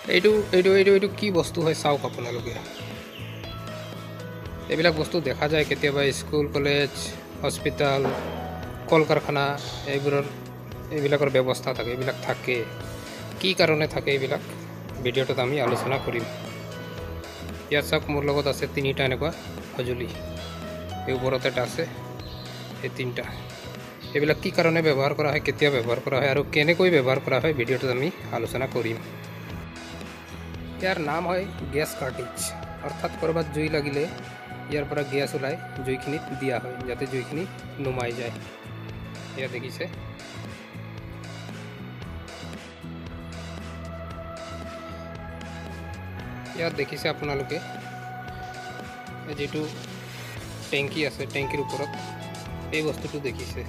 এইটো এইটো এইটো এইটো কি বস্তু হয় চাওক আপোনালোকে। এইবিলাক বস্তু দেখা যায় কেতিয়াবা স্কুল কলেজ হস্পিটাল কল কাৰখানা এইবিলাকৰ ব্যৱস্থা থাকে, এইবিলাক থাকে কি কাৰণে থাকে এইবিলাক ভিডিঅ'টোত আমি আলোচনা কৰিম। ইয়াত চাওক মোৰ লগত আছে তিনিটা এনেকুৱা সঁজুলি, এই ওপৰত এটা আছে, এই তিনিটা। এইবিলাক কি কাৰণে ব্যৱহাৰ কৰা হয়, কেতিয়া ব্যৱহাৰ কৰা হয় আৰু কেনেকৈ ব্যৱহাৰ কৰা হয় ভিডিঅ'টোত আমি আলোচনা কৰিম। ইয়াৰ নাম হয় গেছ কাৰ্টিজ, অৰ্থাৎ ক'ৰবাত জুই লাগিলে ইয়াৰ পৰা গেছ ওলাই জুইখিনিত দিয়া হয় যাতে জুইখিনি নুমাই যায়। এয়া দেখিছে, ইয়াত দেখিছে আপোনালোকে যেটো টেংকি আছে, টেংকিৰ ওপৰত এই বস্তুটো দেখিছে।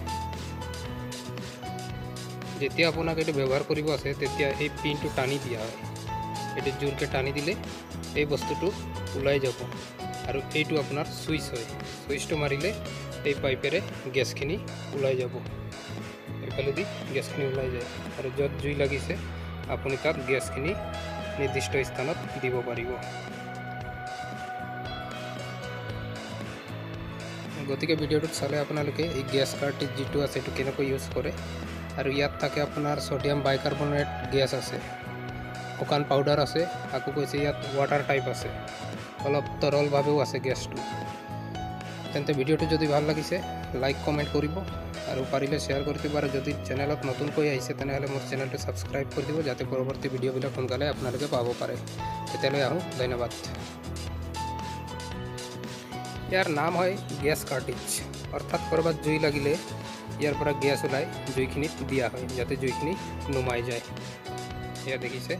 যেতিয়া আপোনাক এইটো ব্যৱহাৰ কৰিব আছে তেতিয়া এই পিনটো টানি দিয়া হয়, এইটো জোৰকৈ টানি দিলে এই বস্তুটো ওলাই যাব আৰু এইটো আপোনাৰ সুইচ হয়, সুইচটো মাৰিলে এই পাইপেৰে গেছখিনি ওলাই যাব, এইফালেদি গেছখিনি ওলাই যায় আৰু য'ত জুই লাগিছে আপুনি তাত গেছখিনি নিৰ্দিষ্ট স্থানত দিব পাৰিব। গতিকে ভিডিঅ'টোত চালে আপোনালোকে এই গেছ কাৰ্টিজ যেটো আছে এইটো কেনেকৈ ইউজ কৰে। আৰু ইয়াত থাকে আপোনাৰ সোডিয়াম বাইকাৰ্বনেট গেছ আছে, শুকান পাউডাৰ আছে, আকৌ কৈছে ইয়াত ৱাটাৰ টাইপ আছে, অলপ তৰলভাৱেও আছে গেছটো। তেন্তে ভিডিঅ'টো যদি ভাল লাগিছে লাইক কমেণ্ট কৰিব আৰু পাৰিলে শ্বেয়াৰ কৰি দিব, আৰু যদি চেনেলত নতুনকৈ আহিছে তেনেহ'লে মোৰ চেনেলটো ছাবস্ক্ৰাইব কৰি দিব যাতে পৰৱৰ্তী ভিডিঅ'বিলাক সোনকালে আপোনালোকে পাব পাৰে। তেতিয়ালৈ আহোঁ, ধন্যবাদ। ইয়াৰ নাম হয় গেছ কাৰ্টিজ, অৰ্থাৎ ক'ৰবাত জুই লাগিলে ইয়াৰ পৰা গেছ ওলাই জুইখিনিত দিয়া হয় যাতে জুইখিনি নুমাই যায়। এয়া দেখিছে।